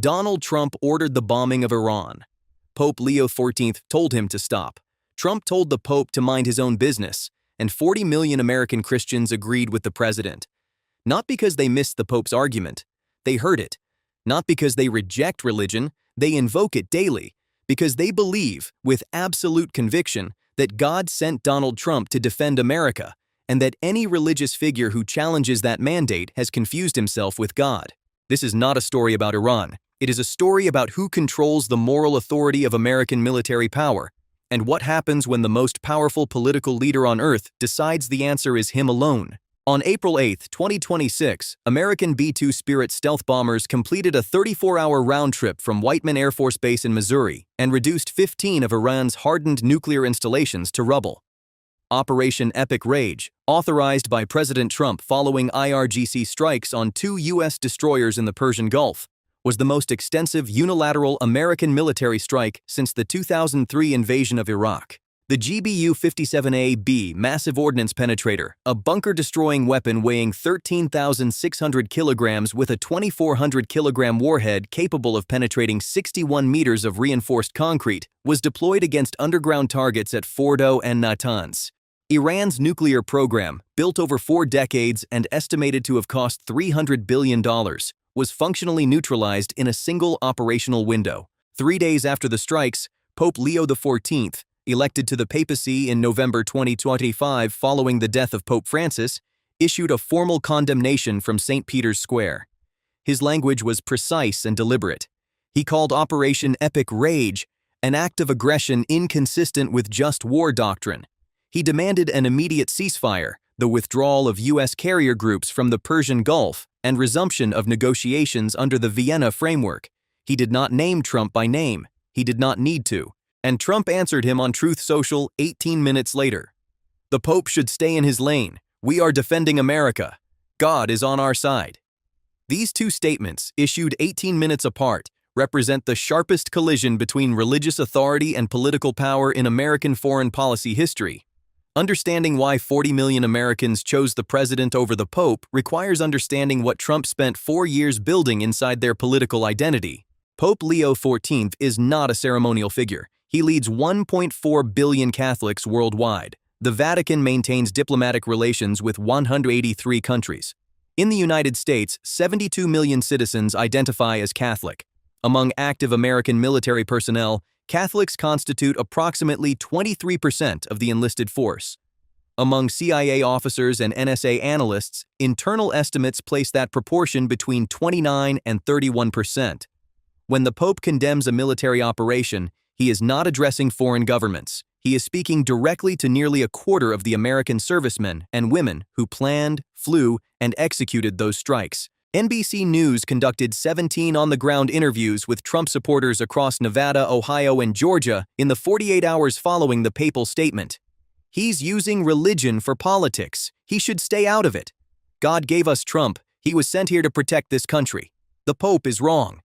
Donald Trump ordered the bombing of Iran. Pope Leo XIV told him to stop. Trump told the Pope to mind his own business, and 40 million American Christians agreed with the president. Not because they missed the Pope's argument, they heard it. Not because they reject religion, they invoke it daily, because they believe, with absolute conviction, that God sent Donald Trump to defend America, and that any religious figure who challenges that mandate has confused himself with God. This is not a story about Iran. It is a story about who controls the moral authority of American military power, and what happens when the most powerful political leader on earth decides the answer is him alone. On April 8, 2026, American B-2 Spirit stealth bombers completed a 34-hour round trip from Whiteman Air Force Base in Missouri and reduced 15 of Iran's hardened nuclear installations to rubble. Operation Epic Rage, authorized by President Trump following IRGC strikes on 2 U.S. destroyers in the Persian Gulf, was the most extensive unilateral American military strike since the 2003 invasion of Iraq. The GBU-57A-B massive ordnance penetrator, a bunker-destroying weapon weighing 13,600 kilograms with a 2,400-kilogram warhead capable of penetrating 61 meters of reinforced concrete, was deployed against underground targets at Fordo and Natanz. Iran's nuclear program, built over 4 decades and estimated to have cost $300 billion, was functionally neutralized in a single operational window. 3 days after the strikes, Pope Leo XIV, elected to the papacy in November 2025 following the death of Pope Francis, issued a formal condemnation from St. Peter's Square. His language was precise and deliberate. He called Operation Epic Rage an act of aggression inconsistent with just war doctrine. He demanded an immediate ceasefire, the withdrawal of U.S. carrier groups from the Persian Gulf, and resumption of negotiations under the Vienna framework. He did not name Trump by name. He did not need to. And Trump answered him on Truth Social 18 minutes later. The Pope should stay in his lane. We are defending America. God is on our side. These two statements, issued 18 minutes apart, represent the sharpest collision between religious authority and political power in American foreign policy history. Understanding why 40 million Americans chose the president over the Pope requires understanding what Trump spent 4 years building inside their political identity. Pope Leo XIV is not a ceremonial figure. He leads 1.4 billion Catholics worldwide. The Vatican maintains diplomatic relations with 183 countries. In the United States, 72 million citizens identify as Catholic. Among active American military personnel, Catholics constitute approximately 23% of the enlisted force. Among CIA officers and NSA analysts, internal estimates place that proportion between 29 and 31%. When the Pope condemns a military operation, he is not addressing foreign governments. He is speaking directly to nearly a quarter of the American servicemen and women who planned, flew, and executed those strikes. NBC News conducted 17 on-the-ground interviews with Trump supporters across Nevada, Ohio, and Georgia in the 48 hours following the papal statement. He's using religion for politics. He should stay out of it. God gave us Trump. He was sent here to protect this country. The Pope is wrong.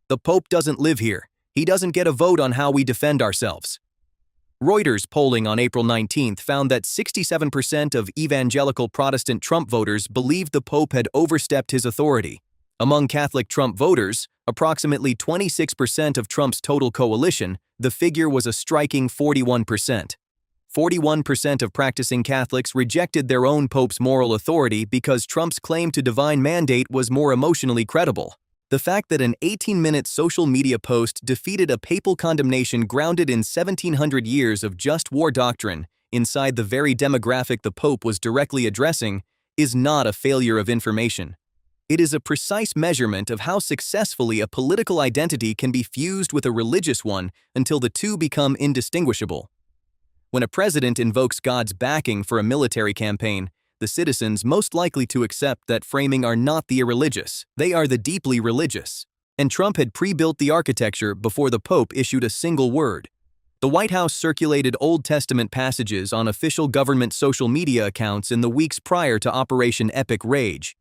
The Pope doesn't live here. He doesn't get a vote on how we defend ourselves. Reuters polling on April 19 found that 67% of evangelical Protestant Trump voters believed the Pope had overstepped his authority. Among Catholic Trump voters, approximately 26% of Trump's total coalition, the figure was a striking 41%. 41% of practicing Catholics rejected their own Pope's moral authority because Trump's claim to divine mandate was more emotionally credible. The fact that an 18-minute social media post defeated a papal condemnation grounded in 1700 years of just war doctrine inside the very demographic the Pope was directly addressing is not a failure of information. It is a precise measurement of how successfully a political identity can be fused with a religious one until the two become indistinguishable. When a president invokes God's backing for a military campaign, the citizens most likely to accept that framing are not the irreligious, they are the deeply religious. And Trump had pre-built the architecture before the Pope issued a single word. The White House circulated Old Testament passages on official government social media accounts in the weeks prior to Operation Epic Rage.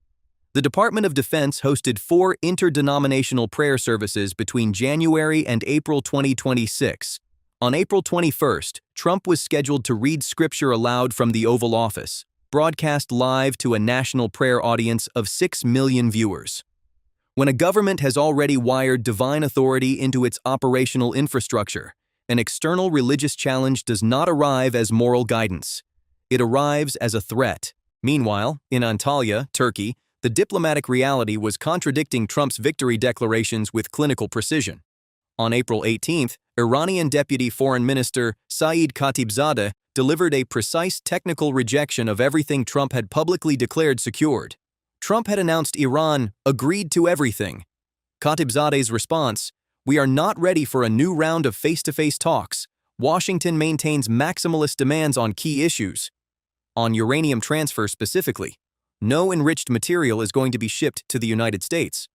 The Department of Defense hosted 4 interdenominational prayer services between January and April 2026. On April 21st, Trump was scheduled to read scripture aloud from the Oval Office, broadcast live to a national prayer audience of 6 million viewers. When a government has already wired divine authority into its operational infrastructure, an external religious challenge does not arrive as moral guidance. It arrives as a threat. Meanwhile, in Antalya, Turkey, the diplomatic reality was contradicting Trump's victory declarations with clinical precision. On April 18th, Iranian Deputy Foreign Minister Saeed Khatibzadeh delivered a precise technical rejection of everything Trump had publicly declared secured. Trump had announced Iran agreed to everything. Khatibzadeh's response, "We are not ready for a new round of face-to-face talks. Washington maintains maximalist demands on key issues." On uranium transfer specifically, no enriched material is going to be shipped to the United States.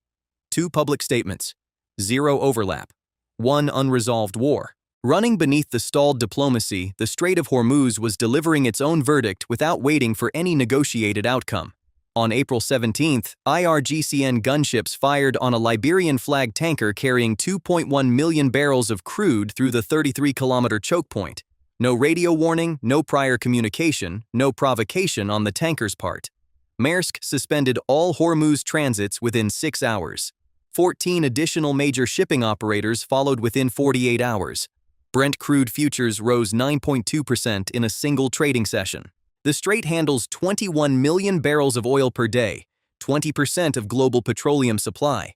2 public statements. 0 overlap. 1 unresolved war. Running beneath the stalled diplomacy, the Strait of Hormuz was delivering its own verdict without waiting for any negotiated outcome. On April 17th, IRGCN gunships fired on a Liberian-flagged tanker carrying 2.1 million barrels of crude through the 33-kilometer choke point. No radio warning, no prior communication, no provocation on the tanker's part. Maersk suspended all Hormuz transits within 6 hours. 14 additional major shipping operators followed within 48 hours. Brent crude futures rose 9.2% in a single trading session. The Strait handles 21 million barrels of oil per day, 20% of global petroleum supply.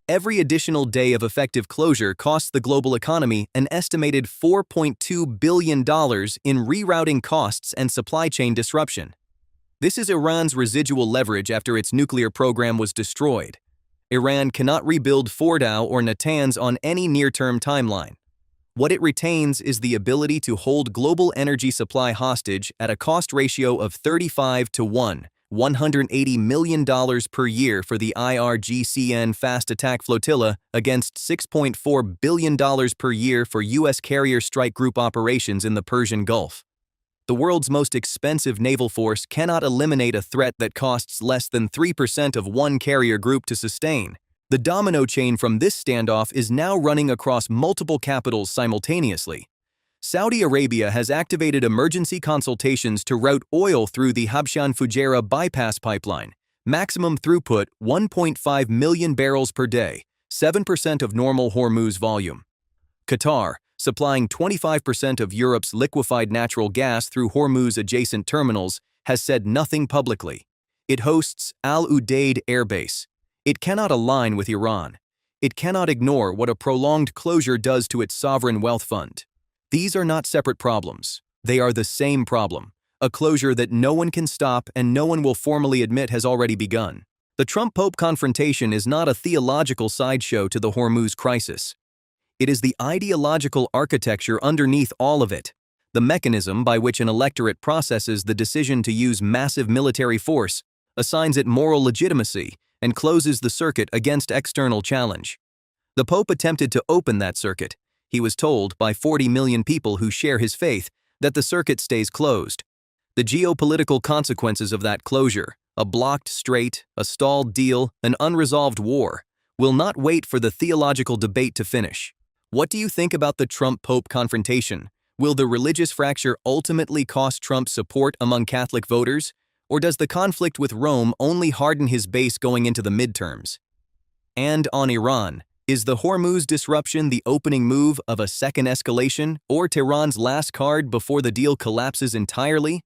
Every additional day of effective closure costs the global economy an estimated $4.2 billion in rerouting costs and supply chain disruption. This is Iran's residual leverage after its nuclear program was destroyed. Iran cannot rebuild Fordow or Natanz on any near-term timeline. What it retains is the ability to hold global energy supply hostage at a cost ratio of 35-1, $180 million per year for the IRGCN fast attack flotilla against $6.4 billion per year for U.S. carrier strike group operations in the Persian Gulf. The world's most expensive naval force cannot eliminate a threat that costs less than 3% of one carrier group to sustain. The domino chain from this standoff is now running across multiple capitals simultaneously. Saudi Arabia has activated emergency consultations to route oil through the Habshan-Fujairah bypass pipeline. Maximum throughput 1.5 million barrels per day, 7% of normal Hormuz volume. Qatar, supplying 25% of Europe's liquefied natural gas through Hormuz-adjacent terminals, has said nothing publicly. It hosts Al Udeid Air Base. It cannot align with Iran. It cannot ignore what a prolonged closure does to its sovereign wealth fund. These are not separate problems. They are the same problem, a closure that no one can stop and no one will formally admit has already begun. The Trump-Pope confrontation is not a theological sideshow to the Hormuz crisis. It is the ideological architecture underneath all of it, the mechanism by which an electorate processes the decision to use massive military force, assigns it moral legitimacy, and closes the circuit against external challenge. The Pope attempted to open that circuit. He was told by 40 million people who share his faith that the circuit stays closed. The geopolitical consequences of that closure, a blocked strait, a stalled deal, an unresolved war, will not wait for the theological debate to finish. What do you think about the Trump-Pope confrontation? Will the religious fracture ultimately cost Trump support among Catholic voters? Or does the conflict with Rome only harden his base going into the midterms? And on Iran, is the Hormuz disruption the opening move of a second escalation or Tehran's last card before the deal collapses entirely?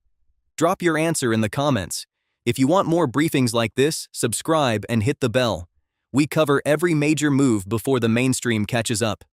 Drop your answer in the comments. If you want more briefings like this, subscribe and hit the bell. We cover every major move before the mainstream catches up.